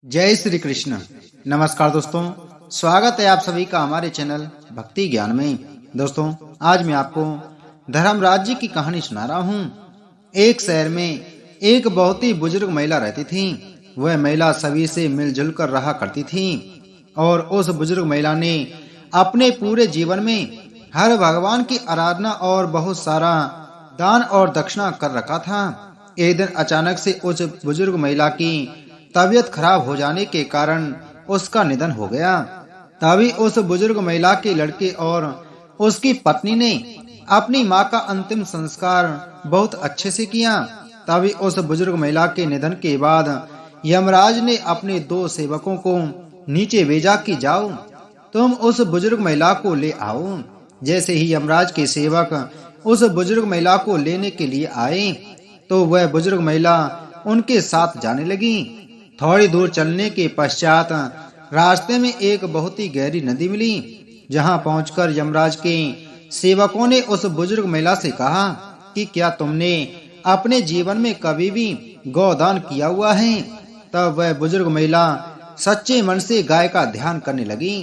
जय श्री कृष्ण। नमस्कार दोस्तों, स्वागत है आप सभी का हमारे चैनल भक्ति ज्ञान में। दोस्तों, आज मैं आपको धर्म राज्य की कहानी सुना रहा हूँ। एक शहर में एक बहुत ही बुजुर्ग महिला रहती थी। वह महिला सभी से मिलजुल कर रहा करती थी और उस बुजुर्ग महिला ने अपने पूरे जीवन में हर भगवान की आराधना और बहुत सारा दान और दक्षिणा कर रखा था। एक दिन अचानक से उस बुजुर्ग महिला की तबीयत खराब हो जाने के कारण उसका निधन हो गया। तभी उस बुजुर्ग महिला के लड़के और उसकी पत्नी ने अपनी मां का अंतिम संस्कार बहुत अच्छे से किया। तभी उस बुजुर्ग महिला के निधन के बाद यमराज ने अपने दो सेवकों को नीचे भेजा कि जाओ तुम उस बुजुर्ग महिला को ले आओ। जैसे ही यमराज के सेवक उस बुजुर्ग महिला को लेने के लिए आए तो वह बुजुर्ग महिला उनके साथ जाने लगी। थोड़ी दूर चलने के पश्चात रास्ते में एक बहुत ही गहरी नदी मिली। जहां पहुंचकर यमराज के सेवकों ने उस बुजुर्ग महिला से कहा कि क्या तुमने अपने जीवन में कभी भी गौदान किया हुआ है? तब वह बुजुर्ग महिला सच्चे मन से गाय का ध्यान करने लगी।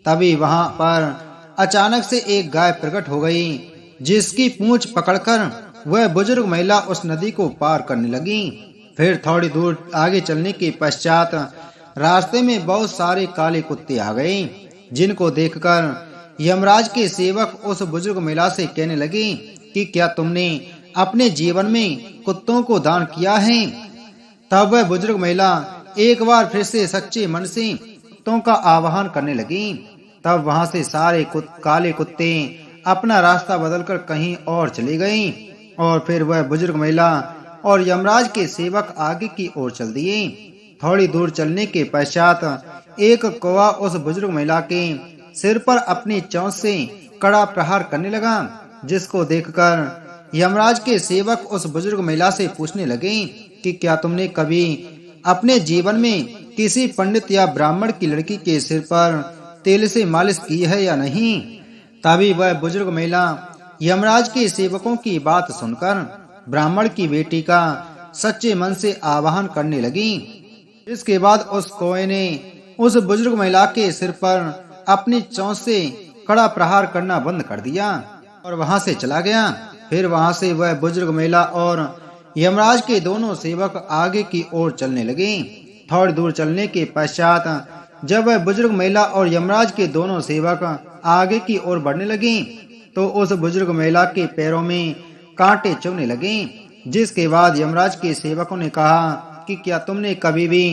तभी वहां पर अचानक से एक गाय प्रकट हो गई, जिसकी पूंछ पकड़कर वह बुजुर्ग महिला उस नदी को पार करने लगी। फिर थोड़ी दूर आगे चलने के पश्चात रास्ते में बहुत सारे काले कुत्ते आ गए, जिनको देखकर यमराज के सेवक उस बुजुर्ग महिला से कहने लगे कि क्या तुमने अपने जीवन में कुत्तों को दान किया है? तब वह बुजुर्ग महिला एक बार फिर से सच्चे मन से कुत्तों का आह्वान करने लगी। तब वहां से सारे काले कुत्ते अपना रास्ता बदलकर कहीं और चले गए और फिर वह बुजुर्ग महिला और यमराज के सेवक आगे की ओर चल दिए। थोड़ी दूर चलने के पश्चात एक कौवा उस बुजुर्ग महिला के सिर पर अपनी चोंच से कड़ा प्रहार करने लगा, जिसको देखकर यमराज के सेवक उस बुजुर्ग महिला से पूछने लगे कि क्या तुमने कभी अपने जीवन में किसी पंडित या ब्राह्मण की लड़की के सिर पर तेल से मालिश की है या नहीं? तभी वह बुजुर्ग महिला यमराज के सेवकों की बात सुनकर ब्राह्मण की बेटी का सच्चे मन से आह्वान करने लगी। इसके बाद उस कौवे ने उस बुजुर्ग महिला के सिर पर अपनी चोंच से कड़ा प्रहार करना बंद कर दिया और वहां से चला गया। फिर वहां से वह बुजुर्ग महिला और यमराज के दोनों सेवक आगे की ओर चलने लगे। थोड़ी दूर चलने के पश्चात जब वह बुजुर्ग महिला और यमराज के दोनों सेवक आगे की ओर बढ़ने लगे तो उस बुजुर्ग महिला के पैरों में कांटे चुभने लगे, जिसके बाद यमराज के सेवकों ने कहा कि क्या तुमने कभी भी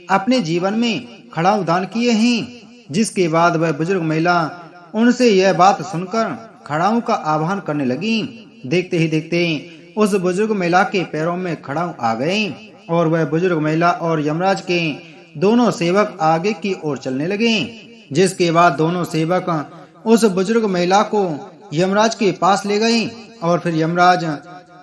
अपने जीवन में खड़ाऊ दान किए हैं? जिसके बाद वह बुजुर्ग महिला उनसे यह बात सुनकर खड़ाऊ का आह्वान करने लगी। देखते ही देखते उस बुजुर्ग महिला के पैरों में खड़ाऊ आ गए और वह बुजुर्ग महिला और यमराज के दोनों सेवक आगे की ओर चलने लगे। जिसके बाद दोनों सेवक उस बुजुर्ग महिला को यमराज के पास ले गए और फिर यमराज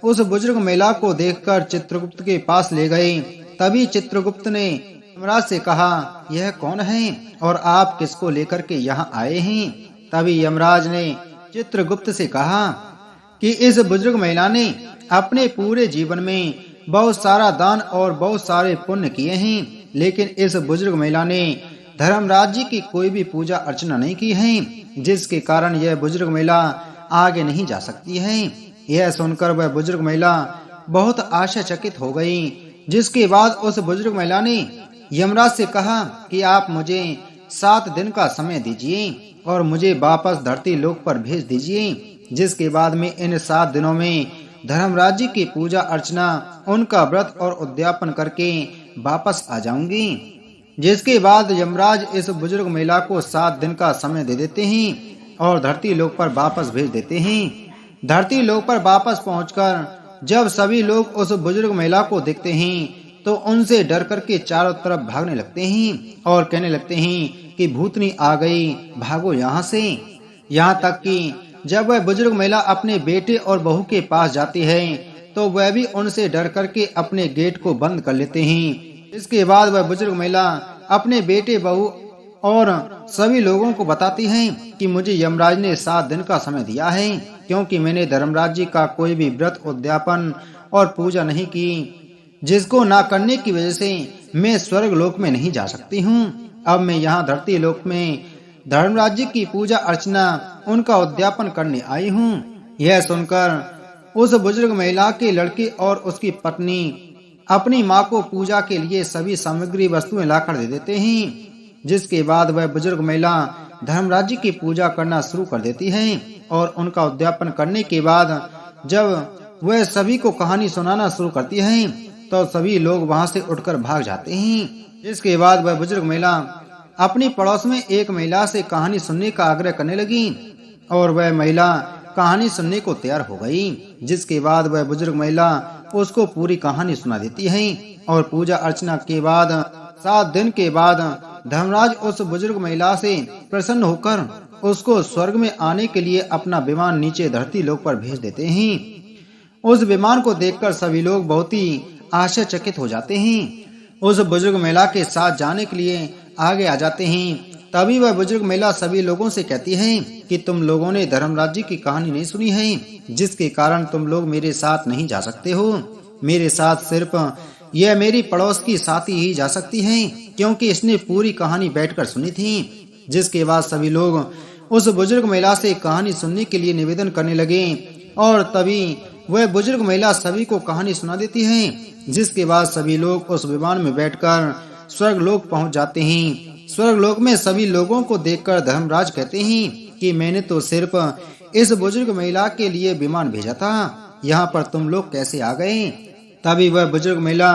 उस बुजुर्ग महिला को देखकर चित्रगुप्त के पास ले गए। तभी चित्रगुप्त ने यमराज से कहा, यह कौन है और आप किसको लेकर के यहाँ आए हैं? तभी यमराज ने चित्रगुप्त से कहा कि इस बुजुर्ग महिला ने अपने पूरे जीवन में बहुत सारा दान और बहुत सारे पुण्य किए हैं, लेकिन इस बुजुर्ग महिला ने धर्म राज्य की कोई भी पूजा अर्चना नहीं की है, जिसके कारण यह बुजुर्ग महिला आगे नहीं जा सकती है। यह सुनकर वह बुजुर्ग महिला बहुत आश्चर्यचकित हो गई। जिसके बाद उस बुजुर्ग महिला ने यमराज से कहा कि आप मुझे 7 दिन का समय दीजिए और मुझे वापस धरती लोक पर भेज दीजिए, जिसके बाद मैं इन 7 दिनों में धर्म राज्य की पूजा अर्चना, उनका व्रत और उद्यापन करके वापस आ जाऊंगी। जिसके बाद यमराज इस बुजुर्ग महिला को 7 दिन का समय दे देते हैं और धरती लोक पर वापस भेज देते हैं। धरती लोक पर वापस पहुंचकर जब सभी लोग उस बुजुर्ग महिला को देखते हैं तो उनसे डर करके चारों तरफ भागने लगते हैं और कहने लगते हैं कि भूतनी आ गई, भागो यहाँ से। यहाँ तक कि जब वह बुजुर्ग महिला अपने बेटे और बहू के पास जाती है तो वह भी उनसे डर करके अपने गेट को बंद कर लेते हैं। इसके बाद वह बुजुर्ग महिला अपने बेटे, बहू और सभी लोगों को बताती है कि मुझे यमराज ने 7 दिन का समय दिया है, क्योंकि मैंने धर्मराज्य का कोई भी व्रत, उद्यापन और पूजा नहीं की, जिसको ना करने की वजह से मैं स्वर्ग लोक में नहीं जा सकती हूँ। अब मैं यहाँ धरती लोक में धर्मराज जी की पूजा अर्चना उनका उद्यापन करने आई हूँ। यह सुनकर उस बुजुर्ग महिला के लड़के और उसकी पत्नी अपनी माँ को पूजा के लिए सभी सामग्री वस्तुएं लाकर दे देते हैं। जिसके बाद वह बुजुर्ग महिला धर्मराज जी की पूजा करना शुरू कर देती है और उनका उद्यापन करने के बाद जब वह सभी को कहानी सुनाना शुरू करती है तो सभी लोग वहां से उठकर भाग जाते हैं। जिसके बाद वह बुजुर्ग महिला अपनी पड़ोस में एक महिला से कहानी सुनने का आग्रह करने लगी और वह महिला कहानी सुनने को तैयार हो गई। जिसके बाद वह बुजुर्ग महिला उसको पूरी कहानी सुना देती है और पूजा अर्चना के बाद 7 दिन के बाद धर्मराज उस बुजुर्ग महिला से प्रसन्न होकर उसको स्वर्ग में आने के लिए अपना विमान नीचे धरती लोक पर भेज देते हैं। उस विमान को देखकर सभी लोग बहुत ही आश्चर्यचकित हो जाते हैं। उस बुजुर्ग महिला के साथ जाने के लिए आगे आ जाते हैं। तभी वह बुजुर्ग महिला सभी लोगों से कहती है कि तुम लोगों ने धर्मराज जी की कहानी नहीं सुनी है, जिसके कारण तुम लोग मेरे साथ नहीं जा सकते हो। मेरे साथ सिर्फ यह मेरी पड़ोस की साथी ही जा सकती है, क्योंकि इसने पूरी कहानी बैठकर सुनी थी। जिसके बाद सभी लोग उस बुजुर्ग महिला से कहानी सुनने के लिए निवेदन करने लगे और तभी वह बुजुर्ग महिला सभी को कहानी सुना देती है। जिसके बाद सभी लोग उस विमान में बैठकर स्वर्ग लोक पहुंच जाते हैं। स्वर्ग लोक में सभी लोगों को देखकर धर्मराज कहते हैं कि मैंने तो सिर्फ इस बुजुर्ग महिला के लिए विमान भेजा था, यहाँ पर तुम लोग कैसे आ गए। तभी वह बुजुर्ग महिला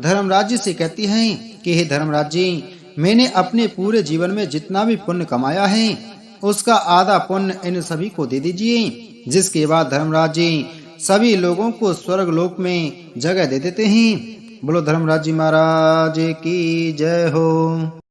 धर्मराज जी से कहती है कि हे धर्मराज जी, मैंने अपने पूरे जीवन में जितना भी पुण्य कमाया है उसका आधा पुण्य इन सभी को दे दीजिए। जिसके बाद धर्मराज जी सभी लोगों को स्वर्ग लोक में जगह दे देते हैं। बोलो धर्मराज जी महाराज की जय हो।